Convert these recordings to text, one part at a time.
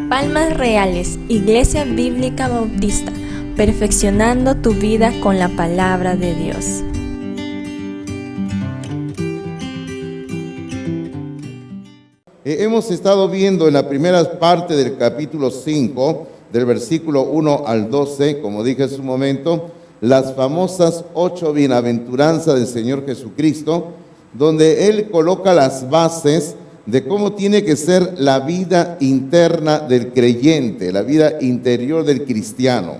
Palmas Reales, Iglesia Bíblica Bautista, perfeccionando tu vida con la palabra de Dios. Hemos estado viendo en la primera parte del capítulo 5, del versículo 1 al 12, como dije hace un momento, las famosas 8 bienaventuranzas del Señor Jesucristo, donde Él coloca las bases de cómo tiene que ser la vida interna del creyente, la vida interior del cristiano.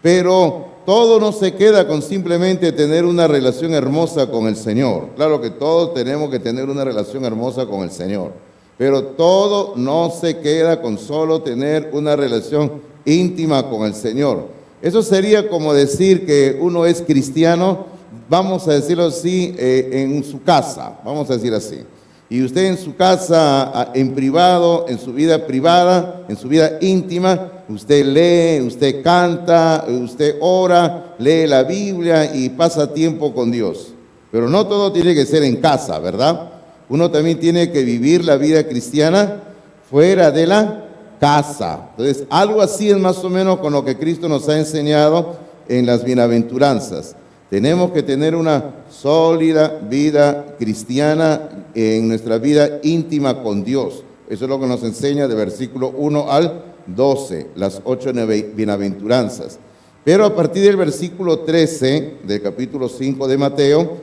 Pero todo no se queda con simplemente tener una relación hermosa con el Señor. Claro que todos tenemos que tener una relación hermosa con el Señor, pero todo no se queda con solo tener una relación íntima con el Señor. Eso sería como decir que uno es cristiano, vamos a decirlo así, en su casa, vamos a decir así. Y usted en su casa, en privado, en su vida privada, en su vida íntima, usted lee, usted canta, usted ora, lee la Biblia y pasa tiempo con Dios. Pero no todo tiene que ser en casa, ¿verdad? Uno también tiene que vivir la vida cristiana fuera de la casa. Entonces, algo así es más o menos con lo que Cristo nos ha enseñado en las bienaventuranzas. Tenemos que tener una sólida vida cristiana en nuestra vida íntima con Dios. Eso es lo que nos enseña de versículo 1 al 12, las 8 bienaventuranzas. Pero a partir del versículo 13 del capítulo 5 de Mateo,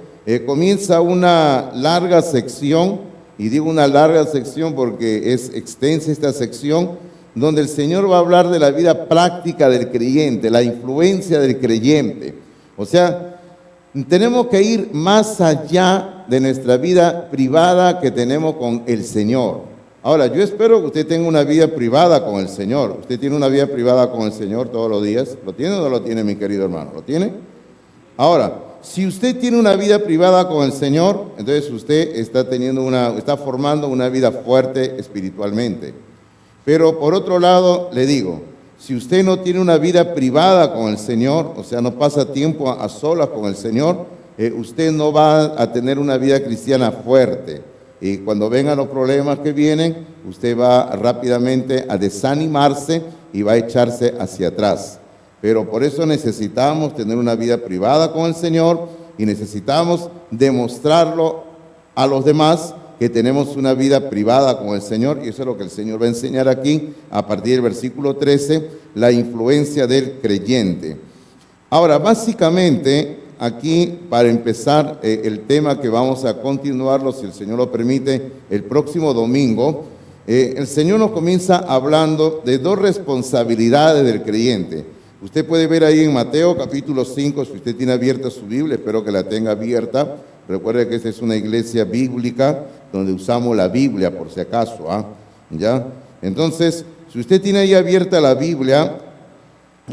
comienza una larga sección, y digo una larga sección porque es extensa esta sección, donde el Señor va a hablar de la vida práctica del creyente, la influencia del creyente. O sea, tenemos que ir más allá de nuestra vida privada que tenemos con el Señor. Ahora, yo espero que usted tenga una vida privada con el Señor. ¿Usted tiene una vida privada con el Señor todos los días? ¿Lo tiene o no lo tiene, mi querido hermano? ¿Lo tiene? Ahora, si usted tiene una vida privada con el Señor, entonces usted está formando una vida fuerte espiritualmente. Pero por otro lado, le digo, si usted no tiene una vida privada con el Señor, o sea, no pasa tiempo a solas con el Señor, usted no va a tener una vida cristiana fuerte. Y cuando vengan los problemas que vienen, usted va rápidamente a desanimarse y va a echarse hacia atrás. Pero por eso necesitamos tener una vida privada con el Señor y necesitamos demostrarlo a los demás que tenemos una vida privada con el Señor, y eso es lo que el Señor va a enseñar aquí a partir del versículo 13, la influencia del creyente. Ahora, básicamente, aquí para empezar el tema que vamos a continuarlo, si el Señor lo permite, el próximo domingo, el Señor nos comienza hablando de 2 responsabilidades del creyente. Usted puede ver ahí en Mateo capítulo 5, si usted tiene abierta su Biblia, espero que la tenga abierta. Recuerde que esta es una iglesia bíblica donde usamos la Biblia por si acaso, ¿ya? Entonces, si usted tiene ahí abierta la Biblia,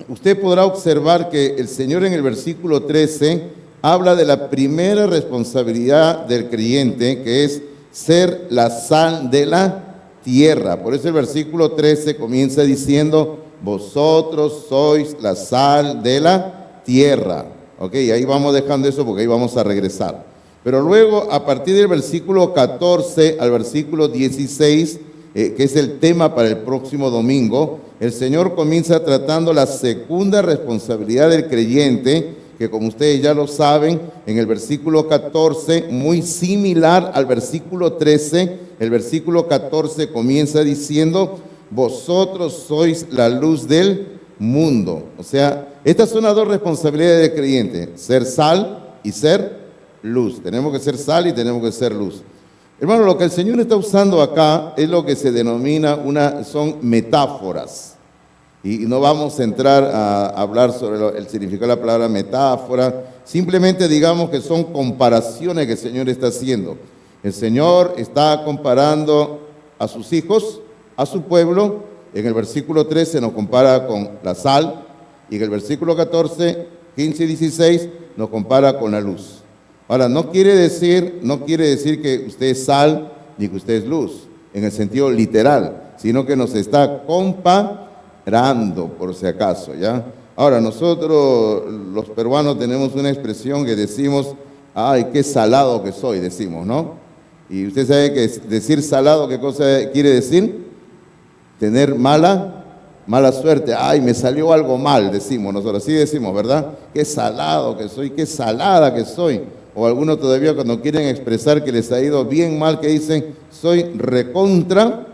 usted podrá observar que el Señor en el versículo 13 habla de la primera responsabilidad del creyente, que es ser la sal de la tierra. Por eso el versículo 13 comienza diciendo: vosotros sois la sal de la tierra. Ok, ahí vamos dejando eso porque ahí vamos a regresar. Pero luego, a partir del versículo 14 al versículo 16, que es el tema para el próximo domingo, el Señor comienza tratando la segunda responsabilidad del creyente, que como ustedes ya lo saben, en el versículo 14, muy similar al versículo 13, el versículo 14 comienza diciendo: vosotros sois la luz del mundo. O sea, estas son las 2 responsabilidades del creyente: ser sal y ser luz. Tenemos que ser sal y tenemos que ser luz. Hermano, lo que el Señor está usando acá es lo que se denomina son metáforas. Y no vamos a entrar a hablar sobre el significado de la palabra metáfora. Simplemente digamos que son comparaciones que el Señor está haciendo. El Señor está comparando a sus hijos, a su pueblo. En el versículo 13 nos compara con la sal, y en el versículo 14, 15 y 16 nos compara con la luz. Ahora, no quiere decir que usted es sal ni que usted es luz, en el sentido literal, sino que nos está comparando, por si acaso, ¿ya? Ahora, nosotros los peruanos tenemos una expresión que decimos: ay, qué salado que soy, decimos, ¿no? Y usted sabe que decir salado, ¿qué cosa quiere decir? Tener mala suerte. Ay, me salió algo mal, decimos nosotros. Así decimos, ¿verdad? Qué salado que soy, qué salada que soy. O algunos todavía cuando quieren expresar que les ha ido bien mal, que dicen, soy recontra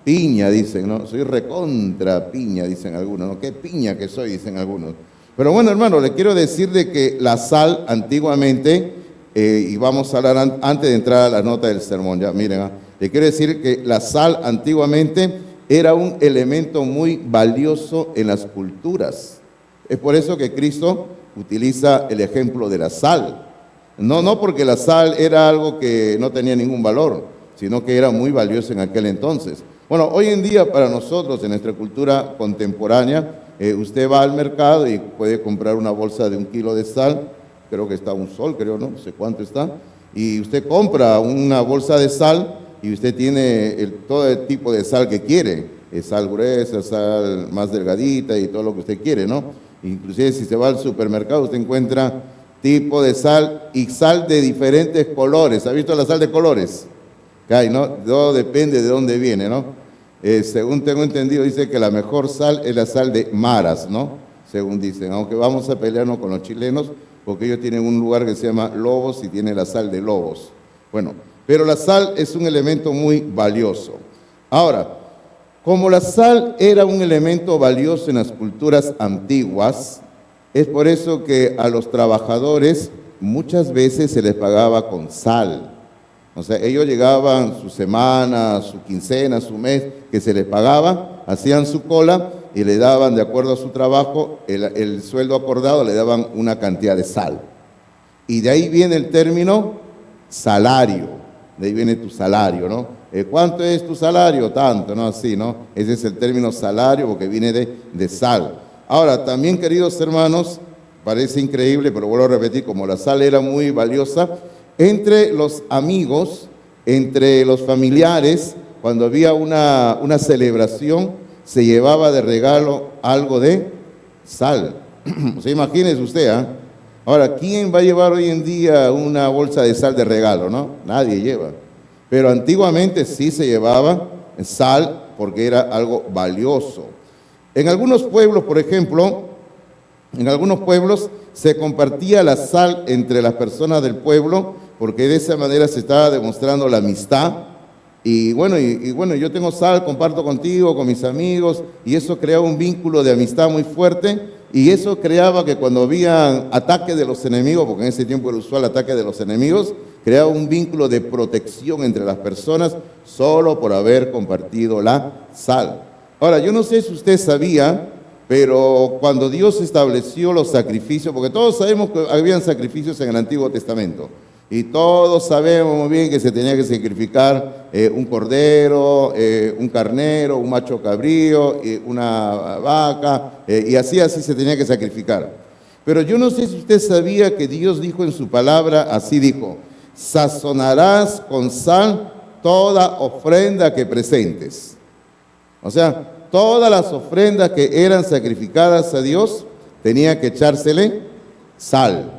piña, dicen, ¿no? Soy recontra piña, dicen algunos, ¿no? Qué piña que soy, dicen algunos. Pero bueno, hermano, le quiero decir de que la sal antiguamente, y vamos a hablar antes de entrar a la nota del sermón, ya miren, le quiero decir que la sal antiguamente era un elemento muy valioso en las culturas. Es por eso que Cristo utiliza el ejemplo de la sal. No porque la sal era algo que no tenía ningún valor, sino que era muy valioso en aquel entonces. Bueno, hoy en día para nosotros, en nuestra cultura contemporánea, usted va al mercado y puede comprar una bolsa de 1 kilo de sal, creo que está $1, creo, no sé cuánto está, y usted compra una bolsa de sal y usted tiene todo el tipo de sal que quiere, sal gruesa, sal más delgadita y todo lo que usted quiere, ¿no? Inclusive si se va al supermercado usted encuentra tipo de sal y sal de diferentes colores. ¿Ha visto la sal de colores? ¿No? Todo depende de dónde viene, ¿no? Según tengo entendido, dice que la mejor sal es la sal de maras, ¿no? Según dicen, aunque vamos a pelearnos con los chilenos, porque ellos tienen un lugar que se llama Lobos y tiene la sal de Lobos. Bueno, pero la sal es un elemento muy valioso. Ahora, como la sal era un elemento valioso en las culturas antiguas, es por eso que a los trabajadores muchas veces se les pagaba con sal. O sea, ellos llegaban su semana, su quincena, su mes, que se les pagaba, hacían su cola y le daban, de acuerdo a su trabajo, el sueldo acordado, le daban una cantidad de sal. Y de ahí viene el término salario, de ahí viene tu salario, ¿no? ¿Cuánto es tu salario? Tanto, ¿no? Así, ¿no? Ese es el término salario porque viene de sal. Ahora, también, queridos hermanos, parece increíble, pero vuelvo a repetir, como la sal era muy valiosa, entre los amigos, entre los familiares, cuando había una celebración, se llevaba de regalo algo de sal. O sea, imagínese usted, ¿eh? Ahora, ¿quién va a llevar hoy en día una bolsa de sal de regalo, no? Nadie lleva. Pero antiguamente sí se llevaba sal porque era algo valioso. En algunos pueblos, por ejemplo, en algunos pueblos se compartía la sal entre las personas del pueblo porque de esa manera se estaba demostrando la amistad. Y bueno, yo tengo sal, comparto contigo, con mis amigos, y eso creaba un vínculo de amistad muy fuerte, y eso creaba que cuando había ataque de los enemigos, porque en ese tiempo era usual ataque de los enemigos, creaba un vínculo de protección entre las personas solo por haber compartido la sal. Ahora, yo no sé si usted sabía, pero cuando Dios estableció los sacrificios, porque todos sabemos que habían sacrificios en el Antiguo Testamento, y todos sabemos muy bien que se tenía que sacrificar un cordero, un carnero, un macho cabrío, una vaca, y así se tenía que sacrificar. Pero yo no sé si usted sabía que Dios dijo en su palabra, así dijo, sazonarás con sal toda ofrenda que presentes. O sea, todas las ofrendas que eran sacrificadas a Dios, tenía que echársele sal.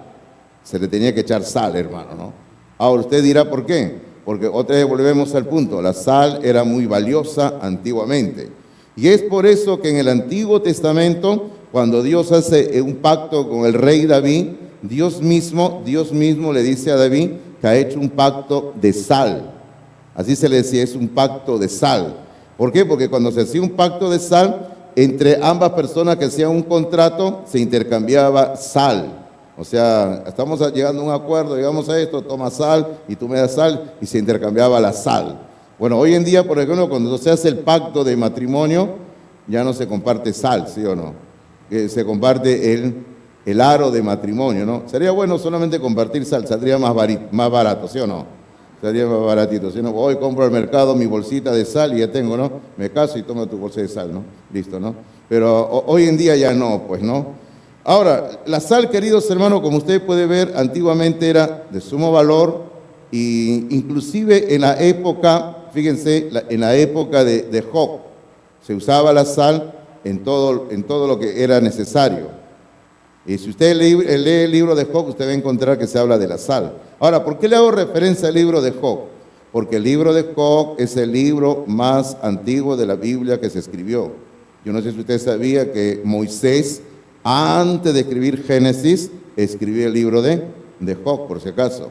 Se le tenía que echar sal, hermano, ¿no? Ahora usted dirá, ¿por qué? Porque otra vez volvemos al punto, la sal era muy valiosa antiguamente. Y es por eso que en el Antiguo Testamento, cuando Dios hace un pacto con el rey David, Dios mismo le dice a David que ha hecho un pacto de sal. Así se le decía, es un pacto de sal. ¿Por qué? Porque cuando se hacía un pacto de sal, entre ambas personas que hacían un contrato, se intercambiaba sal. O sea, estamos llegando a un acuerdo, llegamos a esto, toma sal y tú me das sal, y se intercambiaba la sal. Bueno, hoy en día, por ejemplo, cuando se hace el pacto de matrimonio, ya no se comparte sal, ¿sí o no? Se comparte el aro de matrimonio, ¿no? Sería bueno solamente compartir sal, saldría más barato, ¿sí o no? Sería más baratito. Si no, hoy compro al mercado mi bolsita de sal y ya tengo, ¿no? Me caso y tomo tu bolsa de sal, ¿no? Listo, ¿no? Pero hoy en día ya no, pues, ¿no? Ahora, la sal, queridos hermanos, como usted puede ver, antiguamente era de sumo valor, e inclusive en la época, fíjense, en la época de Job, se usaba la sal en todo lo que era necesario. Y si usted lee el libro de Job, usted va a encontrar que se habla de la sal. Ahora, ¿por qué le hago referencia al libro de Job? porque el libro de Job es el libro más antiguo de la Biblia que se escribió. Yo no sé si usted sabía que Moisés, antes de escribir Génesis, escribió el libro de Job, por si acaso.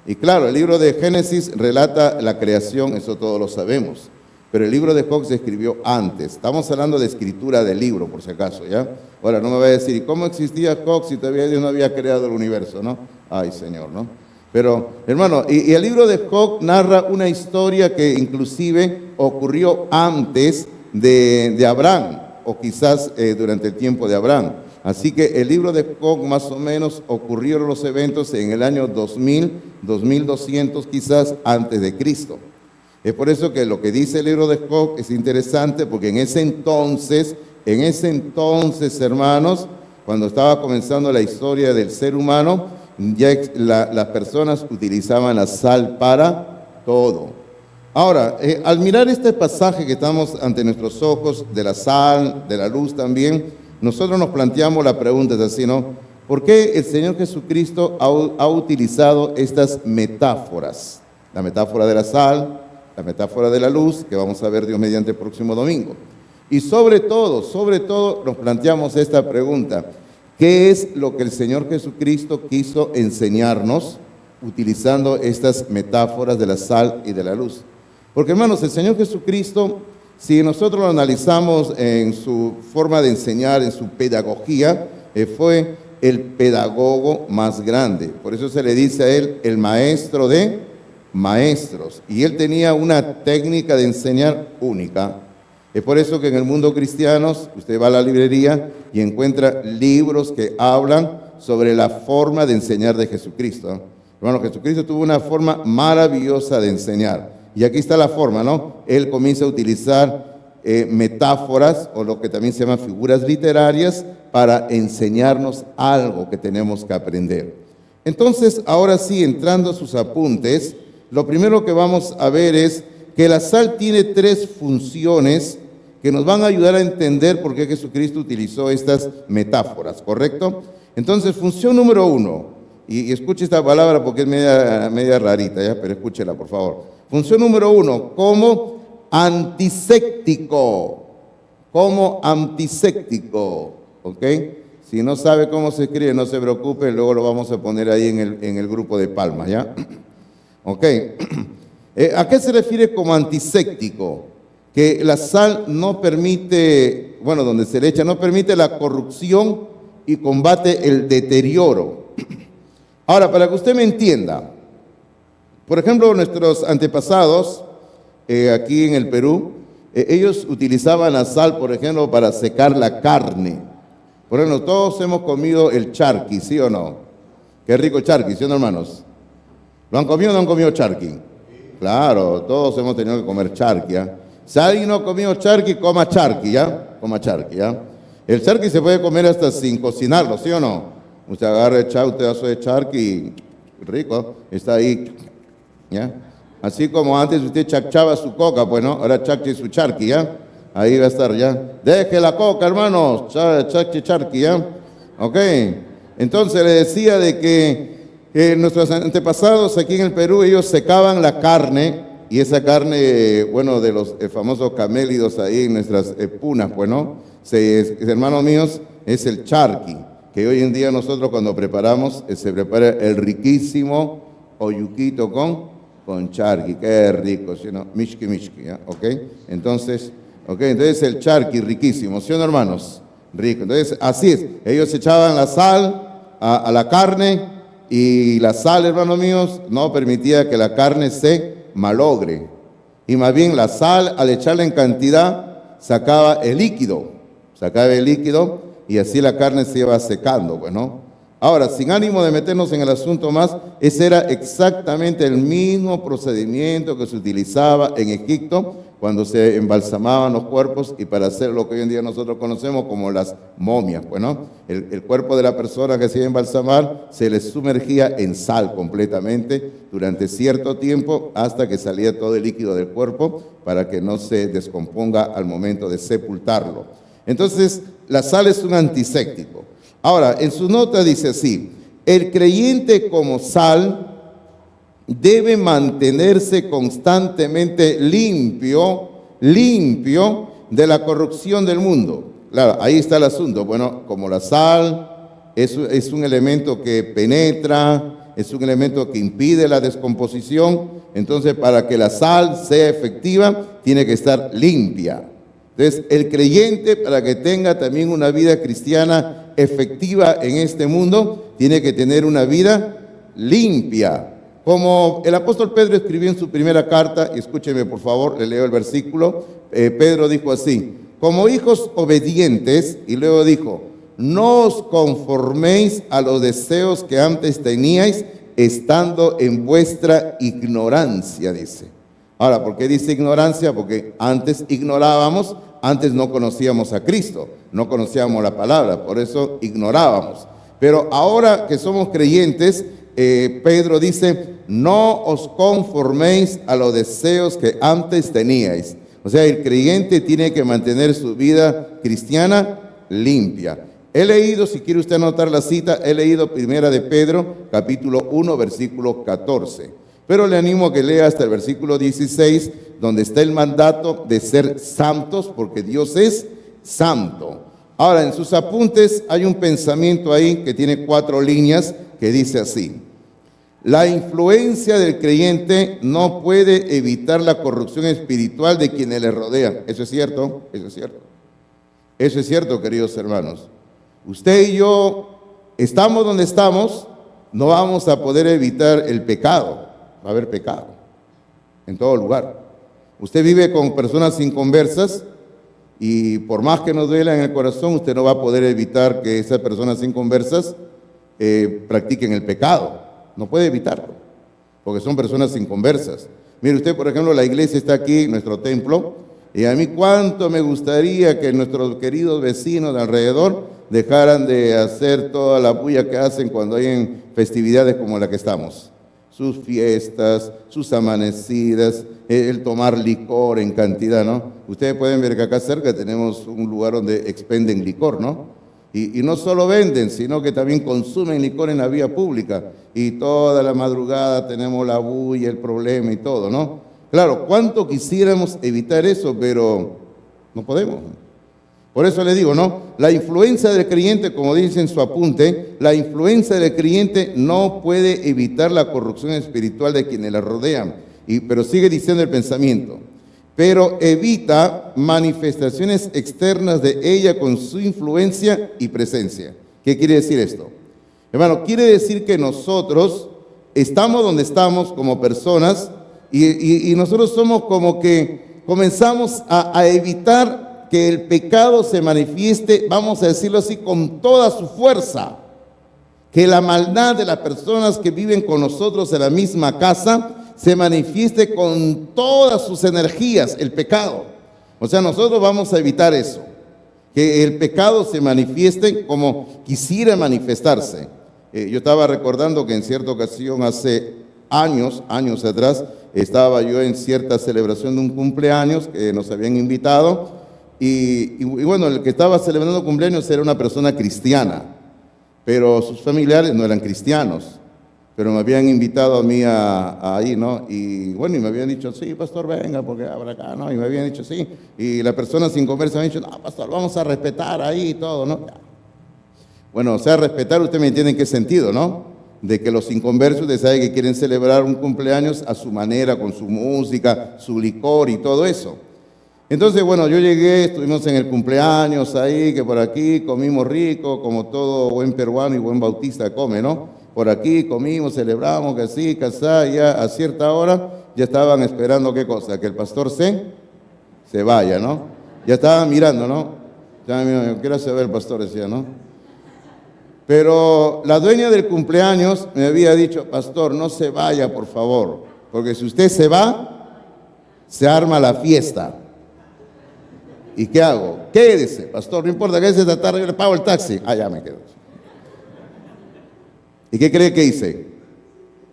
Y claro, el libro de Génesis relata la creación, eso todos lo sabemos. Pero el libro de Job se escribió antes. Estamos hablando de escritura del libro, por si acaso, ¿ya? Ahora, no me va a decir, ¿y cómo existía Job si todavía Dios no había creado el universo, no? Ay, Señor, ¿no? Pero, hermano, y el libro de Job narra una historia que inclusive ocurrió antes de Abraham, o quizás durante el tiempo de Abraham. Así que el libro de Job más o menos ocurrieron los eventos en el año 2000, 2200 quizás antes de Cristo. Es por eso que lo que dice el libro de Job es interesante, porque en ese entonces, hermanos, cuando estaba comenzando la historia del ser humano, ya las personas utilizaban la sal para todo. Ahora, al mirar este pasaje que estamos ante nuestros ojos, de la sal, de la luz también, nosotros nos planteamos la pregunta, es así, ¿no? ¿Por qué el Señor Jesucristo ha utilizado estas metáforas? La metáfora de la sal, la metáfora de la luz, que vamos a ver Dios mediante el próximo domingo. Y sobre todo, nos planteamos esta pregunta: ¿qué es lo que el Señor Jesucristo quiso enseñarnos utilizando estas metáforas de la sal y de la luz? Porque, hermanos, el Señor Jesucristo, si nosotros lo analizamos en su forma de enseñar, en su pedagogía, fue el pedagogo más grande. Por eso se le dice a él el maestro de maestros. Y él tenía una técnica de enseñar única. Es por eso que en el mundo cristiano, usted va a la librería y encuentra libros que hablan sobre la forma de enseñar de Jesucristo. Hermano, Jesucristo tuvo una forma maravillosa de enseñar. Y aquí está la forma, ¿no? Él comienza a utilizar metáforas, o lo que también se llama figuras literarias, para enseñarnos algo que tenemos que aprender. Entonces, ahora sí, entrando a sus apuntes, lo primero que vamos a ver es que la sal tiene 3 funciones que nos van a ayudar a entender por qué Jesucristo utilizó estas metáforas, ¿correcto? Entonces, función número 1, y escuche esta palabra porque es media rarita, ¿ya? Pero escúchela, por favor. Función número 1, como antiséptico, ¿ok? Si no sabe cómo se escribe, no se preocupe, luego lo vamos a poner ahí en el grupo de palmas, ¿ya? ¿Ok? ¿A qué se refiere como antiséptico? Que la sal no permite, bueno, donde se le echa, no permite la corrupción y combate el deterioro. Ahora, para que usted me entienda, por ejemplo, nuestros antepasados, aquí en el Perú, ellos utilizaban la sal, por ejemplo, para secar la carne. Por ejemplo, todos hemos comido el charqui, ¿sí o no? Qué rico charqui, ¿sí o no, hermanos? ¿Lo han comido o no han comido charqui? Claro, todos hemos tenido que comer charqui, ¿ya? Si alguien no ha comido charqui, coma charqui, ¿ya? Coma charqui, ¿ya? El charqui se puede comer hasta sin cocinarlo, ¿sí o no? Usted agarra un pedazo de charqui, rico, está ahí, ¿ya? Así como antes usted chachaba su coca, pues, ¿no? Ahora chache su charqui, ¿ya? Ahí va a estar, ¿ya? Deje la coca, hermanos, chache charqui, ¿ya? Ok, entonces le decía de que nuestros antepasados aquí en el Perú, ellos secaban la carne, y esa carne, bueno, de los famosos camélidos ahí en nuestras punas, pues, ¿no? Hermanos míos, es el charqui, que hoy en día nosotros cuando preparamos, se prepara el riquísimo oyuquito con charqui, qué rico, ¿sí, no? Mishki, ¿ya? ¿Ok? Entonces el charqui riquísimo, ¿sí o no, hermanos? Rico. Entonces, así es, ellos echaban la sal a la carne, y la sal, hermanos míos, no permitía que la carne se malogre. Y más bien la sal, al echarla en cantidad, sacaba el líquido, y así la carne se iba secando, pues, ¿no? Ahora, sin ánimo de meternos en el asunto más, ese era exactamente el mismo procedimiento que se utilizaba en Egipto cuando se embalsamaban los cuerpos y para hacer lo que hoy en día nosotros conocemos como las momias, pues, ¿no? El cuerpo de la persona que se iba a embalsamar se le sumergía en sal completamente durante cierto tiempo hasta que salía todo el líquido del cuerpo para que no se descomponga al momento de sepultarlo. Entonces, la sal es un antiséptico. Ahora, en su nota dice así: el creyente como sal debe mantenerse constantemente limpio de la corrupción del mundo. Claro, ahí está el asunto. Bueno, como la sal es un elemento que penetra, es un elemento que impide la descomposición, entonces para que la sal sea efectiva, tiene que estar limpia. Entonces, el creyente, para que tenga también una vida cristiana efectiva en este mundo, tiene que tener una vida limpia. Como el apóstol Pedro escribió en su primera carta, y escúcheme por favor, le leo el versículo, Pedro dijo así: como hijos obedientes, y luego dijo, no os conforméis a los deseos que antes teníais, estando en vuestra ignorancia, dice. Ahora, ¿por qué dice ignorancia? Porque antes ignorábamos, antes no conocíamos a Cristo, no conocíamos la palabra, por eso ignorábamos. Pero ahora que somos creyentes, Pedro dice, no os conforméis a los deseos que antes teníais. O sea, el creyente tiene que mantener su vida cristiana limpia. He leído, si quiere usted anotar la cita, he leído Primera de Pedro, capítulo 1, versículo 14. Pero le animo a que lea hasta el versículo 16, donde está el mandato de ser santos, porque Dios es santo. Ahora, en sus apuntes hay un pensamiento ahí que tiene 4 líneas que dice así: la influencia del creyente no puede evitar la corrupción espiritual de quienes le rodean. ¿Eso es cierto? Eso es cierto. Eso es cierto, queridos hermanos. Usted y yo estamos donde estamos, no vamos a poder evitar el pecado. Va a haber pecado en todo lugar. Usted vive con personas inconversas y por más que nos duela en el corazón, usted no va a poder evitar que esas personas inconversas practiquen el pecado. No puede evitarlo, porque son personas inconversas. Mire usted, por ejemplo, la iglesia está aquí, nuestro templo, y a mí cuánto me gustaría que nuestros queridos vecinos de alrededor dejaran de hacer toda la bulla que hacen cuando hay festividades como la que estamos. Sus fiestas, sus amanecidas, el tomar licor en cantidad, ¿no? Ustedes pueden ver que acá cerca tenemos un lugar donde expenden licor, ¿no? Y no solo venden, sino que también consumen licor en la vía pública. Y toda la madrugada tenemos la bulla, el problema y todo, ¿no? Claro, ¿cuánto quisiéramos evitar eso? Pero no podemos. Por eso le digo, ¿no? La influencia del creyente, como dice en su apunte, la influencia del creyente no puede evitar la corrupción espiritual de quienes la rodean. Pero sigue diciendo el pensamiento. Pero evita manifestaciones externas de ella con su influencia y presencia. ¿Qué quiere decir esto? Hermano, quiere decir que nosotros estamos donde estamos como personas y nosotros somos como que comenzamos a evitar que el pecado se manifieste, vamos a decirlo así, con toda su fuerza. Que la maldad de las personas que viven con nosotros en la misma casa se manifieste con todas sus energías, el pecado. O sea, nosotros vamos a evitar eso, que el pecado se manifieste como quisiera manifestarse. Yo estaba recordando que en cierta ocasión, hace años atrás, estaba yo en cierta celebración de un cumpleaños que nos habían invitado, y bueno, el que estaba celebrando cumpleaños era una persona cristiana, pero sus familiares no eran cristianos. Pero me habían invitado a mí ahí, ¿no? Y bueno, y me habían dicho, sí, pastor, venga, porque habrá acá, ¿no? Y me habían dicho, sí. Y la persona sin conversa me han dicho, no, pastor, vamos a respetar ahí y todo, ¿no? Bueno, o sea, respetar, usted me entiende en qué sentido, ¿no? De que los inconversos, usted sabe que quieren celebrar un cumpleaños a su manera, con su música, su licor y todo eso. Entonces, bueno, yo llegué, estuvimos en el cumpleaños ahí, que por aquí comimos rico, como todo buen peruano y buen bautista come, ¿no? Por aquí comimos, celebramos, que sí, que así, ya a cierta hora ya estaban esperando qué cosa, que el pastor se vaya, ¿no? Ya estaban mirando, ¿no? Ya, ¿qué hora se ve el pastor? Decía, ¿no? Pero la dueña del cumpleaños me había dicho, pastor, no se vaya, por favor, porque si usted se va, se arma la fiesta. ¿Y qué hago? Quédese, pastor, no importa, quédese esta tarde, yo le pago el taxi. Ah, ya me quedo. ¿Y qué cree que hice?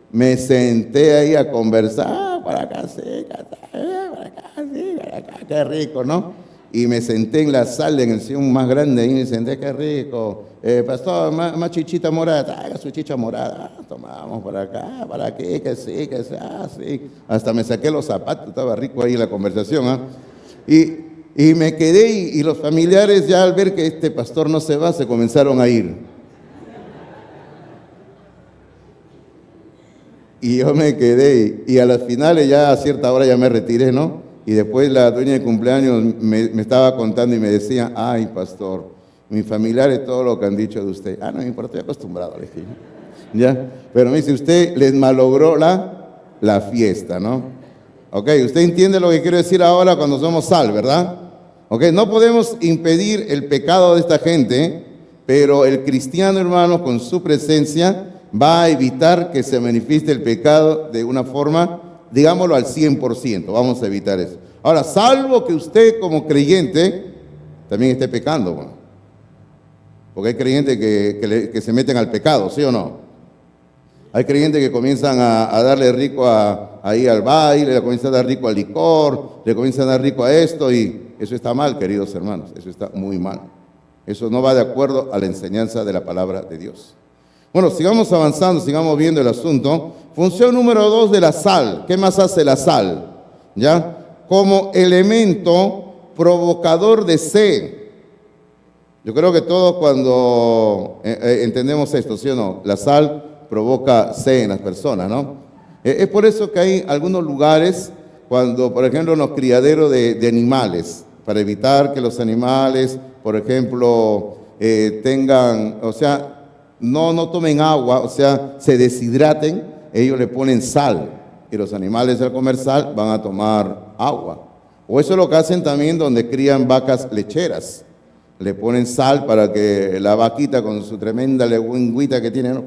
Me senté ahí a conversar, para acá sí, para acá sí, para acá, qué rico, ¿no? y me senté en la sala, en el sillón más grande, y me senté, qué rico. Pastor, más chichita morada, traiga su chicha morada. Tomamos por acá, para aquí, que sí, sí. Hasta me saqué los zapatos, estaba rico ahí la conversación. Y me quedé, y los familiares ya al ver que este pastor no se va, se comenzaron a ir. Y yo me quedé, y a las finales ya a cierta hora ya me retiré, ¿no? Y después la dueña de cumpleaños me estaba contando y me decía, ay, pastor, mis familiares todo lo que han dicho de usted. No me importa, estoy acostumbrado, le dije. ¿Ya? Pero me dice, usted les malogró la fiesta, ¿no? Ok, usted entiende lo que quiero decir ahora cuando somos sal, ¿verdad? Ok, no podemos impedir el pecado de esta gente, pero el cristiano, hermano, con su presencia va a evitar que se manifieste el pecado de una forma, digámoslo, al 100%. Vamos a evitar eso. Ahora, salvo que usted como creyente también esté pecando, bueno, porque hay creyentes que se meten al pecado, ¿sí o no? Hay creyentes que comienzan a darle rico ahí al baile, le comienzan a dar rico al licor, le comienzan a dar rico a esto, y eso está mal, queridos hermanos, eso está muy mal. Eso no va de acuerdo a la enseñanza de la palabra de Dios. Bueno, sigamos avanzando, sigamos viendo el asunto. Función número 2 de la sal. ¿Qué más hace la sal? ¿Ya? Como elemento provocador de sed. Yo creo que todos cuando entendemos esto, ¿sí o no? La sal provoca sed en las personas, ¿no? Es por eso que hay algunos lugares, cuando, por ejemplo, en los criaderos de animales, para evitar que los animales, por ejemplo, tengan, o sea, no tomen agua, o sea, se deshidraten, ellos le ponen sal, y los animales al comer sal van a tomar agua. O eso es lo que hacen también donde crían vacas lecheras. Le ponen sal para que la vaquita con su tremenda lengüita que tiene, ¿no?,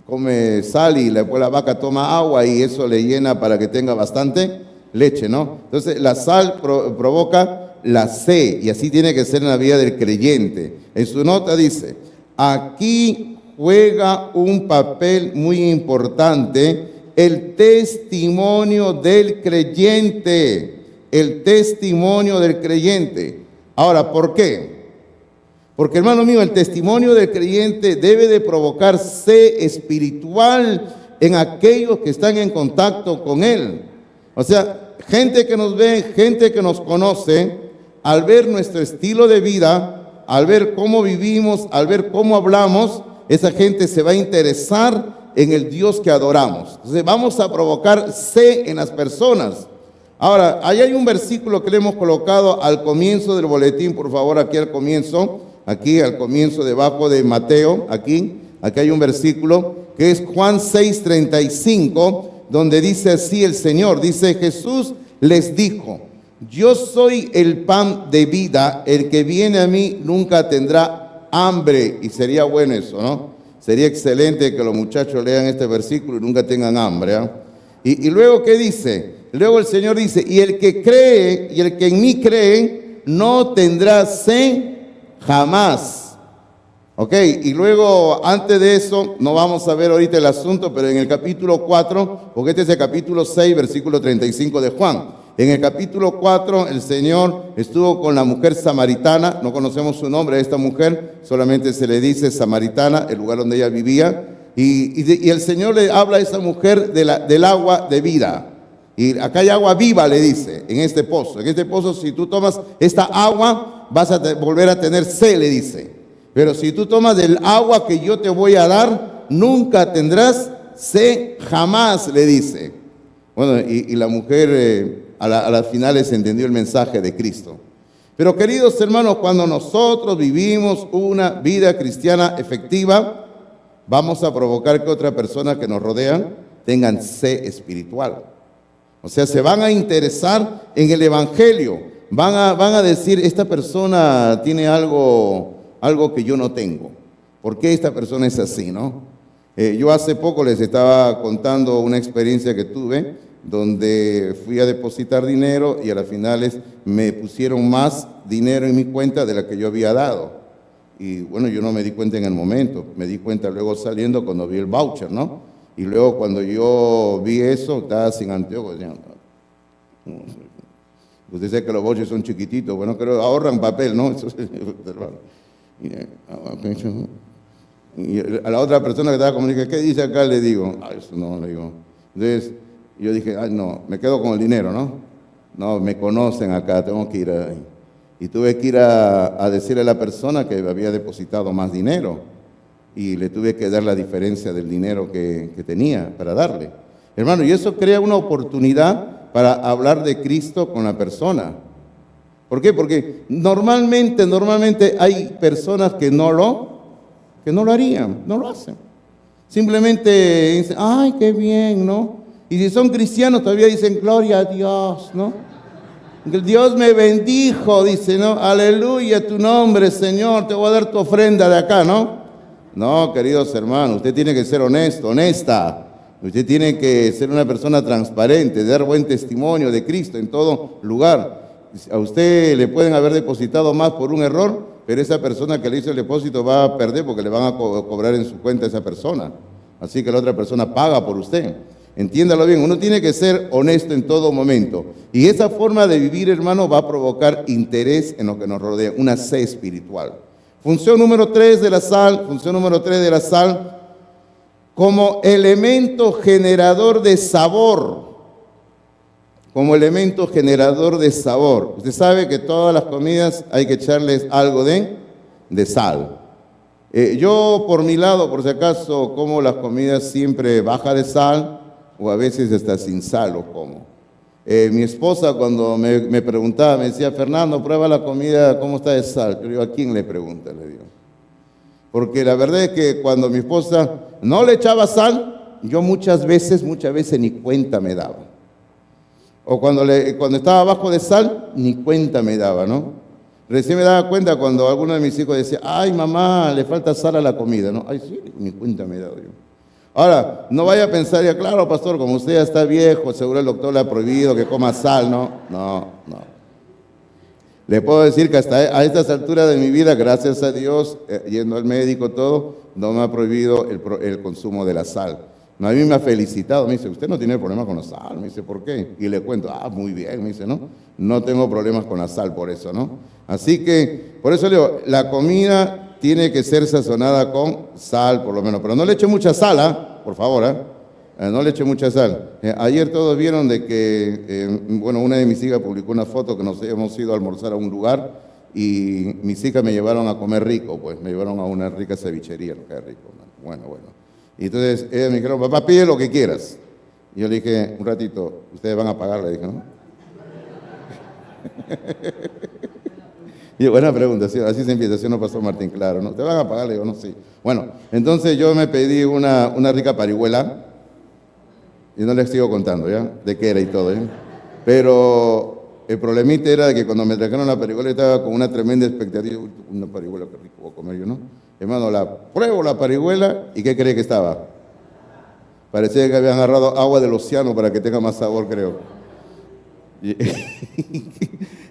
come sal, y después la vaca toma agua y eso le llena para que tenga bastante leche, ¿no? Entonces la sal provoca la sed, y así tiene que ser en la vida del creyente. En su nota dice, aquí juega un papel muy importante el testimonio del creyente, el testimonio del creyente. Ahora, ¿por qué? Porque, hermano mío, el testimonio del creyente debe de provocar sed espiritual en aquellos que están en contacto con él. O sea, gente que nos ve, gente que nos conoce, al ver nuestro estilo de vida, al ver cómo vivimos, al ver cómo hablamos, esa gente se va a interesar en el Dios que adoramos. Entonces vamos a provocar sed en las personas. Ahora, ahí hay un versículo que le hemos colocado al comienzo del boletín, por favor, aquí al comienzo debajo de Mateo, aquí hay un versículo que es Juan 6:35, donde dice así el Señor, dice, Jesús les dijo, yo soy el pan de vida, el que viene a mí nunca tendrá hambre. Y sería bueno eso, ¿no? Sería excelente que los muchachos lean este versículo y nunca tengan hambre, ¿eh? Y luego, ¿qué dice? Luego el Señor dice, y el que cree, y el que en mí cree, no tendrá sed jamás. Ok, y luego, antes de eso, no vamos a ver ahorita el asunto, pero en el capítulo 4, porque este es el capítulo 6, versículo 35 de Juan. En el capítulo 4, el Señor estuvo con la mujer samaritana, no conocemos su nombre de esta mujer, solamente se le dice samaritana, el lugar donde ella vivía, y el Señor le habla a esa mujer del agua de vida. Y acá hay agua viva, le dice, en este pozo. En este pozo, si tú tomas esta agua, vas a volver a tener sed, le dice. Pero si tú tomas del agua que yo te voy a dar, nunca tendrás sed jamás, le dice. Bueno, y la mujer a las finales entendió el mensaje de Cristo. Pero, queridos hermanos, cuando nosotros vivimos una vida cristiana efectiva, vamos a provocar que otras personas que nos rodean tengan sed espiritual. O sea, se van a interesar en el evangelio. Van a decir, esta persona tiene algo que yo no tengo. ¿Por qué esta persona es así, no? Yo hace poco les estaba contando una experiencia que tuve, donde fui a depositar dinero y a las finales me pusieron más dinero en mi cuenta de la que yo había dado. Y bueno, yo no me di cuenta en el momento, me di cuenta luego saliendo cuando vi el voucher, ¿no? Y luego cuando yo vi eso, estaba sin anteojos. Usted sabe que los bolsos son chiquititos, bueno, pero ahorran papel, ¿no? Y a la otra persona que estaba conmigo, dije, ¿qué dice acá? Le digo, eso no, le digo. Entonces, yo dije, no, me quedo con el dinero, ¿no? No, me conocen acá, tengo que ir ahí. Y tuve que ir a decirle a la persona que había depositado más dinero. Y le tuve que dar la diferencia del dinero que tenía para darle. Hermano, y eso crea una oportunidad para hablar de Cristo con la persona. ¿Por qué? Porque normalmente hay personas que no lo harían, no lo hacen. Simplemente dicen, ay, qué bien, ¿no? Y si son cristianos todavía dicen, gloria a Dios, ¿no? Dios me bendijo, dice, ¿no? Aleluya, tu nombre, Señor, te voy a dar tu ofrenda de acá, ¿no? No, queridos hermanos, usted tiene que ser honesto, honesta. Usted tiene que ser una persona transparente, dar buen testimonio de Cristo en todo lugar. A usted le pueden haber depositado más por un error, pero esa persona que le hizo el depósito va a perder porque le van a cobrar en su cuenta a esa persona. Así que la otra persona paga por usted. Entiéndalo bien, uno tiene que ser honesto en todo momento. Y esa forma de vivir, hermano, va a provocar interés en lo que nos rodea, una sed espiritual. Función número 3 de la sal, como elemento generador de sabor. Como elemento generador de sabor. Usted sabe que todas las comidas hay que echarles algo de sal. Yo, por mi lado, por si acaso, como las comidas siempre baja de sal, o a veces hasta sin sal lo como. Mi esposa cuando me preguntaba, me decía, Fernando, prueba la comida, ¿cómo está de sal? Yo digo, ¿a quién le pregunta? Le digo. Porque la verdad es que cuando mi esposa no le echaba sal, yo muchas veces ni cuenta me daba. O cuando estaba abajo de sal, ni cuenta me daba, ¿no? Recién me daba cuenta cuando alguno de mis hijos decía, ay mamá, le falta sal a la comida, ¿no? Ay sí, ni cuenta me daba yo. Ahora, no vaya a pensar, ya claro, pastor, como usted ya está viejo, seguro el doctor le ha prohibido que coma sal, ¿no? No. Le puedo decir que hasta a estas alturas de mi vida, gracias a Dios, yendo al médico todo, no me ha prohibido el consumo de la sal. A mí me ha felicitado, me dice, usted no tiene problemas con la sal, me dice, ¿por qué? Y le cuento, muy bien, me dice, no tengo problemas con la sal por eso, ¿no? Así que, por eso le digo, la comida tiene que ser sazonada con sal, por lo menos, pero no le eche mucha sal, por favor, no le eche mucha sal. Ayer todos vieron de que, una de mis hijas publicó una foto que nos hemos ido a almorzar a un lugar y mis hijas me llevaron a comer rico, pues, me llevaron a una rica cevichería, lo que es rico, ¿no? Bueno. Y entonces ellos me dijeron, papá, pide lo que quieras. Y yo le dije, un ratito, ustedes van a pagar, le dije, ¿no? Y buena pregunta, así se empieza, así no pasó Martín, claro, ¿no? ¿Te van a pagar? Le digo, no, sí. Bueno, entonces yo me pedí una rica parihuela, y no les sigo contando, ¿ya? De qué era y todo, ¿ya? Pero el problemita era de que cuando me trajeron la parihuela estaba con una tremenda expectativa, una parihuela, qué rico voy a comer yo, ¿no? Hermano, pruebo la parihuela, ¿y qué cree que estaba? Parecía que habían agarrado agua del océano para que tenga más sabor, creo.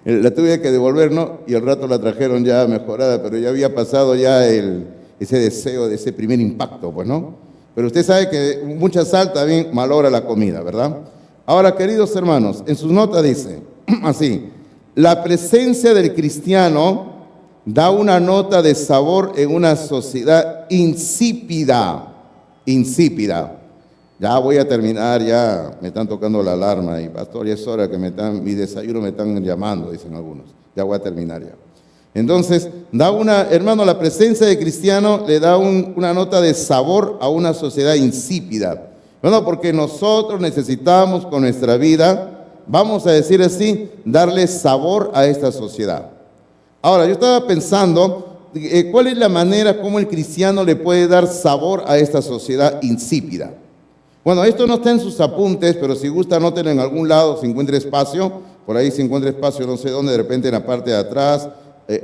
La tuve que devolver, ¿no? Y al rato la trajeron ya mejorada, pero ya había pasado ya ese deseo de ese primer impacto, pues, ¿no? Pero usted sabe que mucha sal también malogra la comida, ¿verdad? Ahora, queridos hermanos, en sus notas dice así, la presencia del cristiano da una nota de sabor en una sociedad insípida. Ya voy a terminar, ya me están tocando la alarma y pastor, ya es hora que mi desayuno me están llamando, dicen algunos. Ya voy a terminar ya. Entonces, hermano, la presencia de cristiano le da una nota de sabor a una sociedad insípida. Bueno, porque nosotros necesitamos con nuestra vida, vamos a decir así, darle sabor a esta sociedad. Ahora, yo estaba pensando, ¿cuál es la manera como el cristiano le puede dar sabor a esta sociedad insípida? Bueno, esto no está en sus apuntes, pero si gusta, anótenlo en algún lado, si encuentra espacio. Por ahí si encuentra espacio, no sé dónde, de repente en la parte de atrás.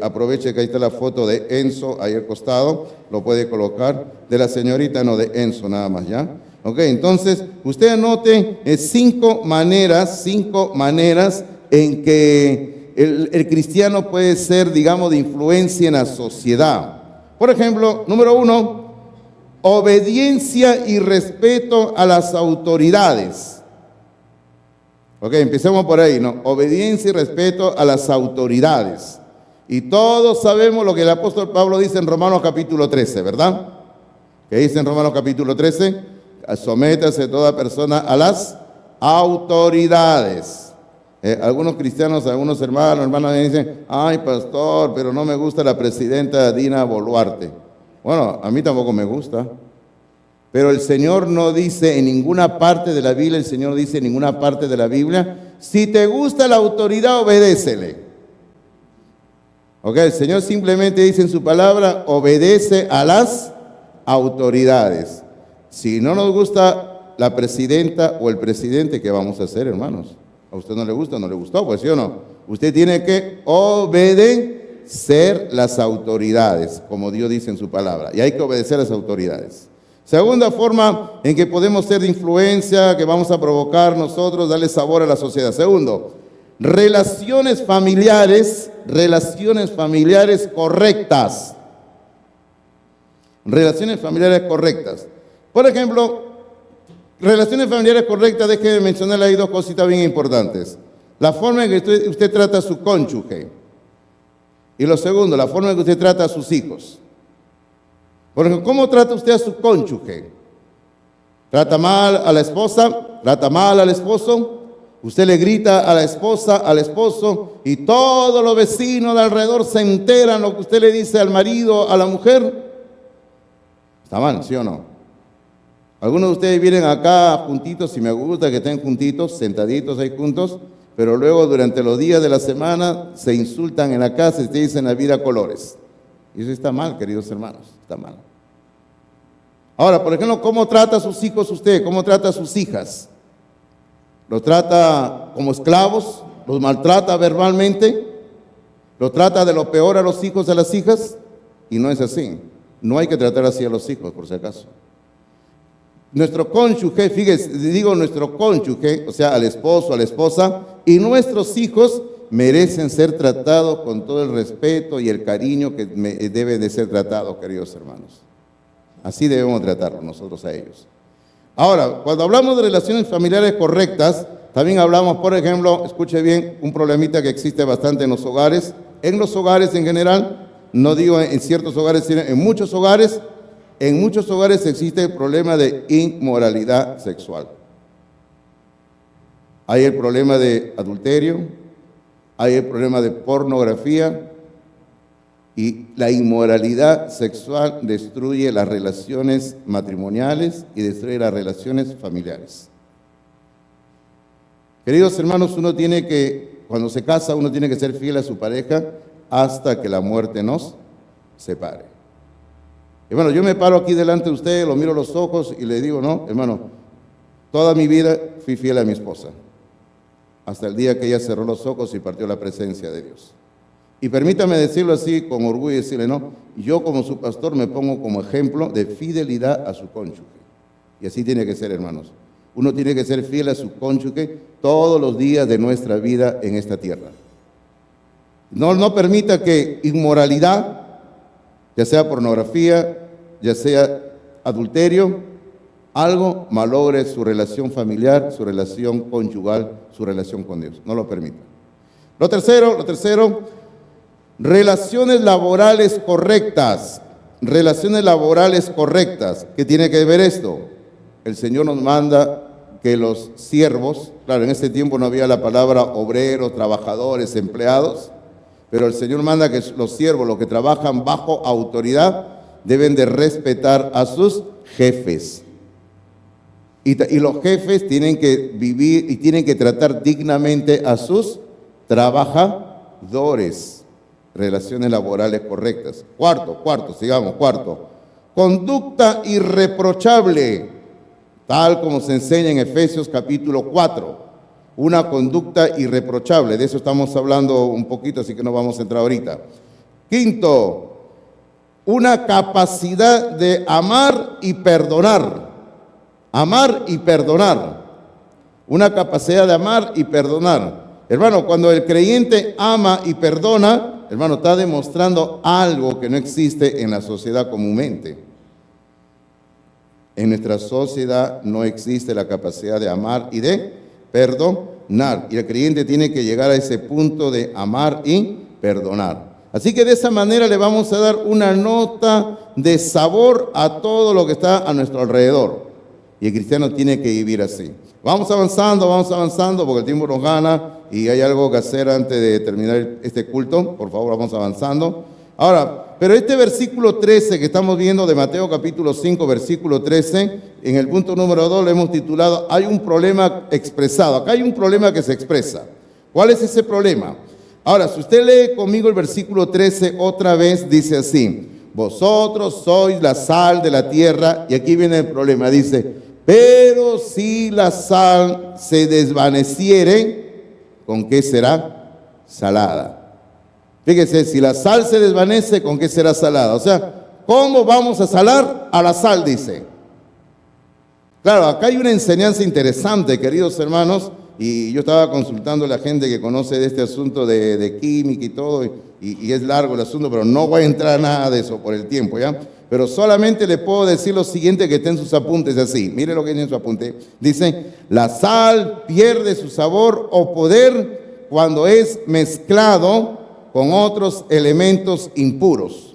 Aproveche que ahí está la foto de Enzo, ahí al costado, lo puede colocar. De la señorita, no, de Enzo nada más, ¿ya? Ok, entonces, usted anote 5 maneras en que el cristiano puede ser, digamos, de influencia en la sociedad. Por ejemplo, número 1, obediencia y respeto a las autoridades. Ok, empecemos por ahí, ¿no? Obediencia y respeto a las autoridades. Y todos sabemos lo que el apóstol Pablo dice en Romanos capítulo 13, ¿verdad? ¿Qué dice en Romanos capítulo 13? Sométase toda persona a las autoridades. Algunos cristianos, algunos hermanas me dicen, ay pastor, pero no me gusta la presidenta Dina Boluarte. Bueno, a mí tampoco me gusta. Pero el Señor no dice en ninguna parte de la Biblia, el Señor dice en ninguna parte de la Biblia, si te gusta la autoridad, obedécele. Ok, el Señor simplemente dice en su palabra, obedece a las autoridades. Si no nos gusta la presidenta o el presidente, ¿qué vamos a hacer, hermanos? ¿A usted no le gusta? ¿No le gustó? Pues sí o no. Usted tiene que obedecer las autoridades, como Dios dice en su palabra. Y hay que obedecer a las autoridades. Segunda forma en que podemos ser de influencia, que vamos a provocar nosotros, darle sabor a la sociedad. Segundo, relaciones familiares correctas. Relaciones familiares correctas. Por ejemplo, relaciones familiares correctas, déjeme mencionarle ahí dos cositas bien importantes. La forma en que usted trata a su cónyuge. Y lo segundo, la forma en que usted trata a sus hijos. Por ejemplo, ¿cómo trata usted a su cónyuge? ¿Trata mal a la esposa? ¿Trata mal al esposo? Usted le grita a la esposa, al esposo, y todos los vecinos de alrededor se enteran lo que usted le dice al marido, a la mujer. ¿Está mal, sí o no? Algunos de ustedes vienen acá juntitos, y me gusta que estén juntitos, sentaditos ahí juntos, pero luego durante los días de la semana se insultan en la casa y se dicen la vida a colores. Y eso está mal, queridos hermanos, está mal. Ahora, por ejemplo, ¿cómo trata a sus hijos usted? ¿Cómo trata a sus hijas? ¿Los trata como esclavos? ¿Los maltrata verbalmente? ¿Lo trata de lo peor a los hijos, a las hijas? Y no es así. No hay que tratar así a los hijos, por si acaso. Nuestro cónyuge, fíjese, digo nuestro cónyuge, o sea, al esposo, a la esposa, y nuestros hijos merecen ser tratados con todo el respeto y el cariño que deben de ser tratados, queridos hermanos. Así debemos tratarlos nosotros a ellos. Ahora, cuando hablamos de relaciones familiares correctas, también hablamos, por ejemplo, escuche bien, un problemita que existe bastante en los hogares. En los hogares en general, no digo en ciertos hogares, sino en muchos hogares existe el problema de inmoralidad sexual. Hay el problema de adulterio, hay el problema de pornografía, y la inmoralidad sexual destruye las relaciones matrimoniales y destruye las relaciones familiares. Queridos hermanos, cuando se casa, uno tiene que ser fiel a su pareja hasta que la muerte nos separe. Hermano, yo me paro aquí delante de usted, lo miro a los ojos y le digo, no, hermano, toda mi vida fui fiel a mi esposa, hasta el día que ella cerró los ojos y partió la presencia de Dios. Y permítame decirlo así con orgullo y decirle, no, yo como su pastor me pongo como ejemplo de fidelidad a su cónyuge. Y así tiene que ser, hermanos. Uno tiene que ser fiel a su cónyuge todos los días de nuestra vida en esta tierra. No permita que inmoralidad, ya sea pornografía, ya sea adulterio, algo malogre su relación familiar, su relación conyugal, su relación con Dios. No lo permita. Lo tercero, relaciones laborales correctas. Relaciones laborales correctas. ¿Qué tiene que ver esto? El Señor nos manda que los siervos, claro, en ese tiempo no había la palabra obreros, trabajadores, empleados, pero el Señor manda que los siervos, los que trabajan bajo autoridad, deben de respetar a sus jefes. Y los jefes tienen que vivir y tienen que tratar dignamente a sus trabajadores. Relaciones laborales correctas. Cuarto. Conducta irreprochable, tal como se enseña en Efesios capítulo 4. Una conducta irreprochable. De eso estamos hablando un poquito, así que no vamos a entrar ahorita. Quinto, una capacidad de amar y perdonar. Amar y perdonar. Una capacidad de amar y perdonar. Hermano, cuando el creyente ama y perdona, hermano, está demostrando algo que no existe en la sociedad comúnmente. En nuestra sociedad no existe la capacidad de amar y de perdonar. Y el creyente tiene que llegar a ese punto de amar y perdonar. Así que de esa manera le vamos a dar una nota de sabor a todo lo que está a nuestro alrededor. Y el cristiano tiene que vivir así. Vamos avanzando porque el tiempo nos gana y hay algo que hacer antes de terminar este culto. Por favor, vamos avanzando. Ahora, pero este versículo 13 que estamos viendo de Mateo capítulo 5, versículo 13, en el punto número 2 lo hemos titulado "Hay un problema expresado". Acá hay un problema que se expresa. ¿Cuál es ese problema? Ahora, si usted lee conmigo el versículo 13 otra vez, dice así: vosotros sois la sal de la tierra, y aquí viene el problema, dice: pero si la sal se desvaneciere, ¿con qué será salada? Fíjese, si la sal se desvanece, ¿con qué será salada? O sea, ¿cómo vamos a salar a la sal? Dice. Claro, acá hay una enseñanza interesante, queridos hermanos, y yo estaba consultando a la gente que conoce de este asunto de química y todo, y es largo el asunto, pero no voy a entrar a nada de eso por el tiempo, ¿ya? Pero solamente le puedo decir lo siguiente que está en sus apuntes así. Mire lo que tiene en su apunte. Dice: la sal pierde su sabor o poder cuando es mezclado con otros elementos impuros.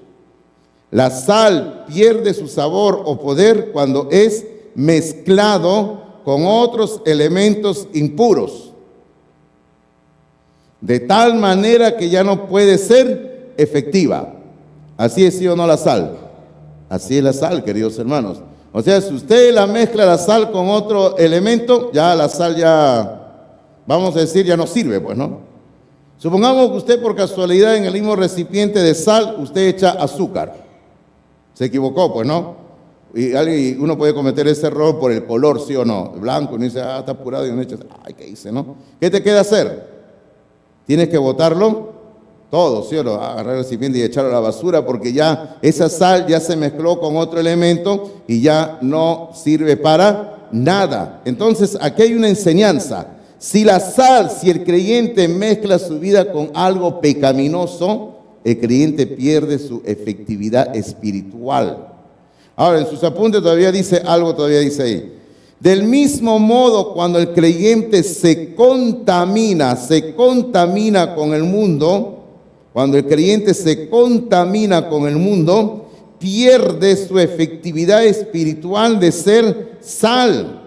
La sal pierde su sabor o poder cuando es mezclado con otros elementos impuros, de tal manera que ya no puede ser efectiva. ¿Así es, sí o no, la sal? Así es la sal, queridos hermanos. O sea, si usted la mezcla la sal con otro elemento, ya la sal vamos a decir, ya no sirve, pues, ¿no? Supongamos que usted por casualidad en el mismo recipiente de sal, usted echa azúcar. Se equivocó, pues, ¿no? Y uno puede cometer ese error por el color, sí o no. Blanco, uno dice, está apurado, y uno echa, ay, ¿qué hice, no? ¿Qué te queda hacer? Tienes que botarlo todo, ¿sí o no? Agarrar el recipiente y echarlo a la basura, porque ya esa sal ya se mezcló con otro elemento y ya no sirve para nada. Entonces, aquí hay una enseñanza. Si el creyente mezcla su vida con algo pecaminoso, el creyente pierde su efectividad espiritual. Ahora, en sus apuntes todavía dice algo, todavía dice ahí. Del mismo modo, cuando el creyente se contamina con el mundo, cuando el creyente se contamina con el mundo, pierde su efectividad espiritual de ser sal.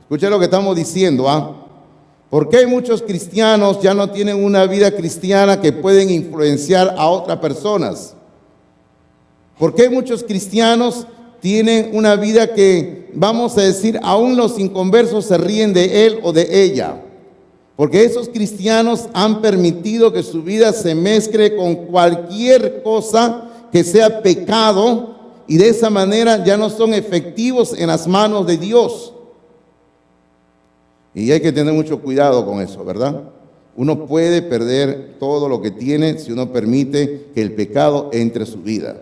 Escuchen lo que estamos diciendo, ¿Por qué muchos cristianos ya no tienen una vida cristiana que pueden influenciar a otras personas? ¿Por qué muchos cristianos tienen una vida que, vamos a decir, aún los inconversos se ríen de él o de ella? Porque esos cristianos han permitido que su vida se mezcle con cualquier cosa que sea pecado, y de esa manera ya no son efectivos en las manos de Dios. Y hay que tener mucho cuidado con eso, ¿verdad? Uno puede perder todo lo que tiene si uno permite que el pecado entre a su vida.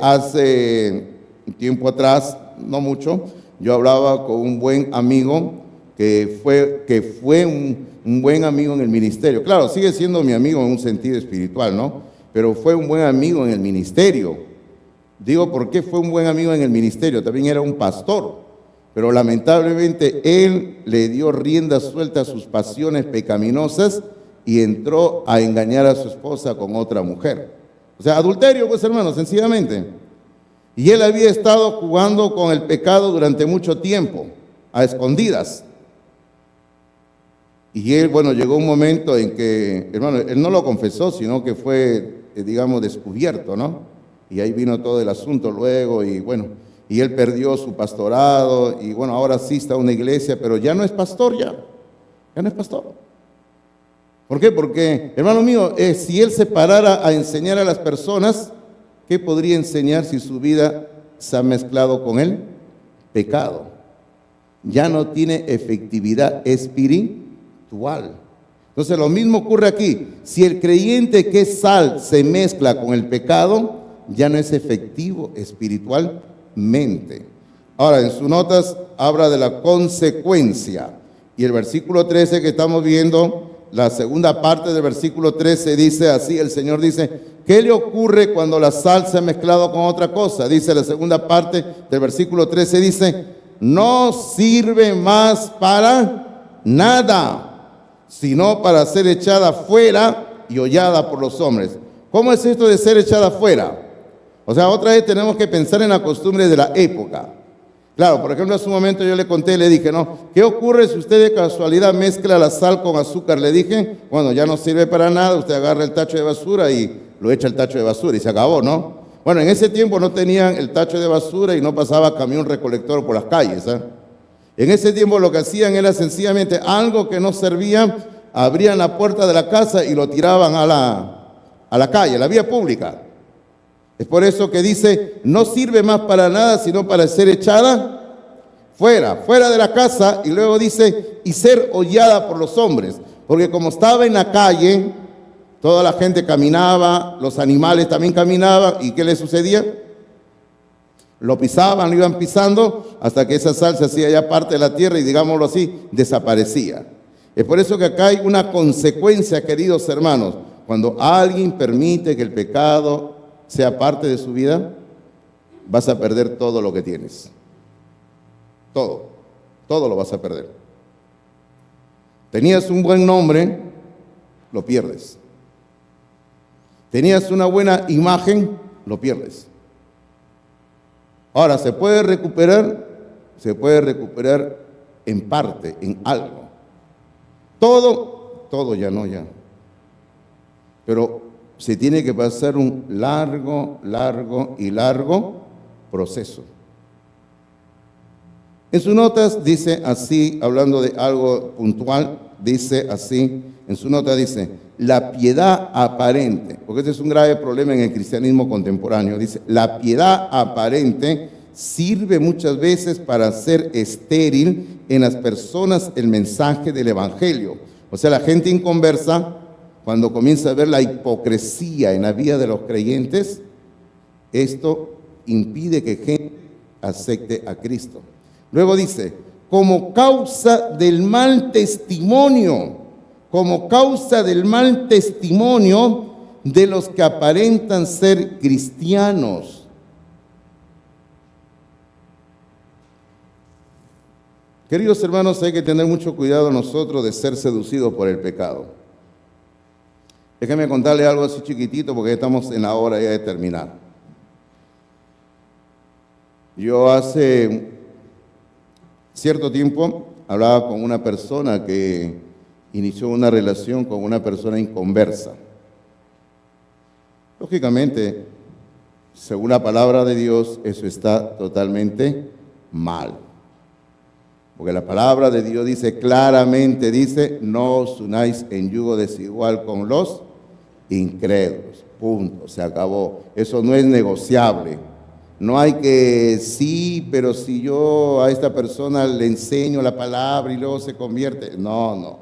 Hace un tiempo atrás, no mucho, yo hablaba con un buen amigo que fue un buen amigo en el ministerio. Claro, sigue siendo mi amigo en un sentido espiritual, ¿no? Pero fue un buen amigo en el ministerio. Digo, ¿por qué fue un buen amigo en el ministerio? También era un pastor. Pero lamentablemente él le dio rienda suelta a sus pasiones pecaminosas y entró a engañar a su esposa con otra mujer. O sea, adulterio, pues, hermanos, sencillamente. Y él había estado jugando con el pecado durante mucho tiempo, a escondidas. Y él, bueno, llegó un momento en que, hermano, él no lo confesó, sino que fue, digamos, descubierto, ¿no? Y ahí vino todo el asunto luego, y bueno, y él perdió su pastorado, y bueno, ahora sí está en una iglesia, pero ya no es pastor, ya no es pastor. ¿Por qué? Porque, hermano mío, si él se parara a enseñar a las personas, ¿qué podría enseñar si su vida se ha mezclado con el pecado? Ya no tiene efectividad espiritual. Entonces lo mismo ocurre aquí. Si el creyente que es sal se mezcla con el pecado, ya no es efectivo espiritualmente. Ahora, en sus notas habla de la consecuencia. Y el versículo 13 que estamos viendo, la segunda parte del versículo 13 dice así, el Señor dice, ¿qué le ocurre cuando la sal se ha mezclado con otra cosa? Dice la segunda parte del versículo 13, dice, no sirve más para nada, sino para ser echada fuera y hollada por los hombres. ¿Cómo es esto de ser echada fuera? O sea, otra vez tenemos que pensar en la costumbre de la época. Claro, por ejemplo, hace un momento yo le conté, le dije, ¿no? ¿Qué ocurre si usted de casualidad mezcla la sal con azúcar? Le dije, bueno, ya no sirve para nada, usted agarra el tacho de basura y lo echa al tacho de basura y se acabó, ¿no? Bueno, en ese tiempo no tenían el tacho de basura y no pasaba camión recolector por las calles, ¿eh? En ese tiempo lo que hacían era sencillamente algo que no servía, abrían la puerta de la casa y lo tiraban a la calle, a la vía pública. Es por eso que dice, no sirve más para nada, sino para ser echada fuera de la casa, y luego dice, y ser hollada por los hombres. Porque como estaba en la calle, toda la gente caminaba, los animales también caminaban, ¿y qué le sucedía? Lo pisaban, lo iban pisando, hasta que esa sal se hacía ya parte de la tierra y, digámoslo así, desaparecía. Es por eso que acá hay una consecuencia, queridos hermanos. Cuando alguien permite que el pecado sea parte de su vida, vas a perder todo lo que tienes. Todo lo vas a perder. Tenías un buen nombre, lo pierdes. Tenías una buena imagen, lo pierdes. Ahora, ¿se puede recuperar? Se puede recuperar en parte, en algo. Todo ya no, ya. Pero se tiene que pasar un largo proceso. En sus notas dice así, hablando de algo puntual, dice así, en su nota dice, la piedad aparente, porque este es un grave problema en el cristianismo contemporáneo, dice, la piedad aparente sirve muchas veces para hacer estéril en las personas el mensaje del evangelio. O sea, la gente inconversa, cuando comienza a ver la hipocresía en la vida de los creyentes, esto impide que gente acepte a Cristo. Luego dice, como causa del mal testimonio de los que aparentan ser cristianos. Queridos hermanos, hay que tener mucho cuidado nosotros de ser seducidos por el pecado. Déjenme contarle algo así chiquitito porque estamos en la hora ya de terminar. Yo hace cierto tiempo hablaba con una persona que inició una relación con una persona inconversa. Lógicamente, según la palabra de Dios, eso está totalmente mal. Porque la palabra de Dios dice claramente, dice, no os unáis en yugo desigual con los incrédulos. Punto, se acabó. Eso no es negociable. No hay que, sí, pero si yo a esta persona le enseño la palabra y luego se convierte. No.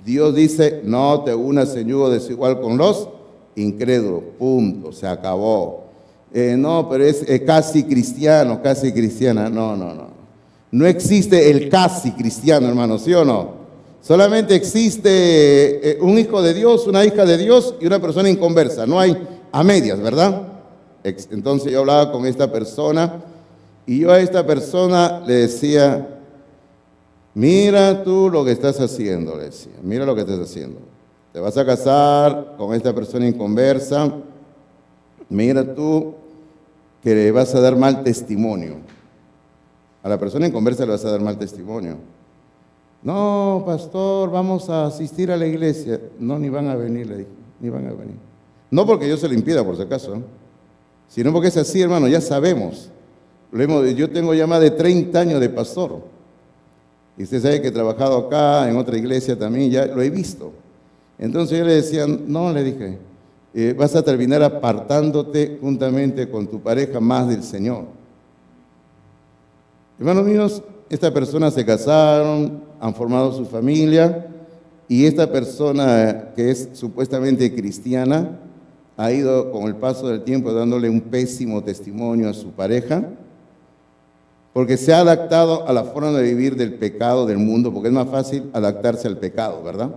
Dios dice, no te unas en yugo desigual con los incrédulos. Punto, se acabó. No, pero es casi cristiano, casi cristiana. No. No existe el casi cristiano, hermano, ¿sí o no? Solamente existe un hijo de Dios, una hija de Dios y una persona inconversa. No hay a medias, ¿verdad? Entonces yo hablaba con esta persona y yo a esta persona le decía, mira tú lo que estás haciendo, le decía, mira lo que estás haciendo. Te vas a casar con esta persona inconversa, mira tú que le vas a dar mal testimonio. A la persona inconversa le vas a dar mal testimonio. No, pastor, vamos a asistir a la iglesia. No, ni van a venir, le dije, ni van a venir. No porque yo se lo impida, por si acaso, sino porque es así, hermano, ya sabemos. Yo tengo ya más de 30 años de pastor. Y usted sabe que he trabajado acá, en otra iglesia también, ya lo he visto. Entonces yo le decía, no, le dije, vas a terminar apartándote juntamente con tu pareja más del Señor. Hermanos míos, estas personas se casaron, han formado su familia, y esta persona que es supuestamente cristiana ha ido con el paso del tiempo dándole un pésimo testimonio a su pareja, porque se ha adaptado a la forma de vivir del pecado del mundo, porque es más fácil adaptarse al pecado, ¿verdad?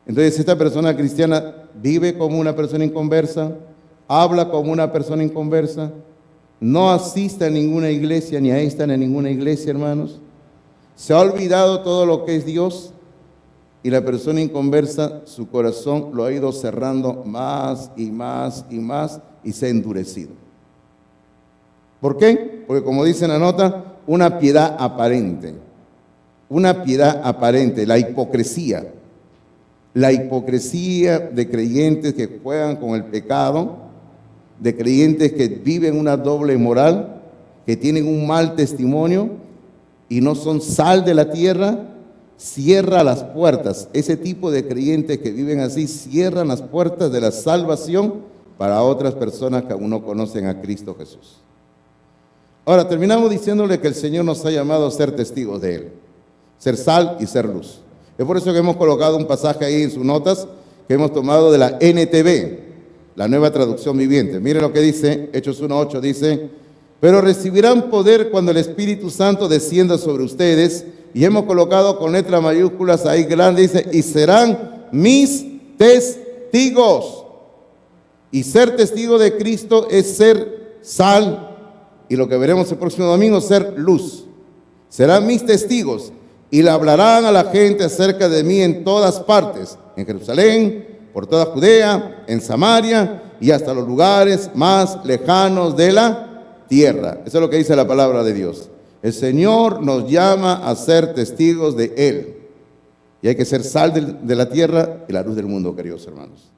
Entonces esta persona cristiana vive como una persona inconversa, habla como una persona inconversa, no asiste a ninguna iglesia, ni a esta ni a ninguna iglesia, hermanos. Se ha olvidado todo lo que es Dios. y la persona inconversa, su corazón lo ha ido cerrando más y más y más y se ha endurecido. ¿Por qué? Porque como dice en la nota, una piedad aparente. Una piedad aparente, la hipocresía. La hipocresía de creyentes que juegan con el pecado, de creyentes que viven una doble moral, que tienen un mal testimonio y no son sal de la tierra, cierra las puertas. Ese tipo de creyentes que viven así cierran las puertas de la salvación para otras personas que aún no conocen a Cristo Jesús. Ahora, terminamos diciéndole que el Señor nos ha llamado a ser testigos de Él, ser sal y ser luz. Es por eso que hemos colocado un pasaje ahí en sus notas que hemos tomado de la NTV, la Nueva Traducción Viviente. Miren lo que dice, Hechos 1:8, dice: pero recibirán poder cuando el Espíritu Santo descienda sobre ustedes, y hemos colocado con letras mayúsculas ahí grandes, dice: y serán mis testigos. Y ser testigo de Cristo es ser sal, y lo que veremos el próximo domingo, ser luz. Serán mis testigos y le hablarán a la gente acerca de mí en todas partes, en Jerusalén, por toda Judea, en Samaria y hasta los lugares más lejanos de la tierra. Eso es lo que dice la palabra de Dios. El Señor nos llama a ser testigos de Él. Y hay que ser sal de la tierra y la luz del mundo, queridos hermanos.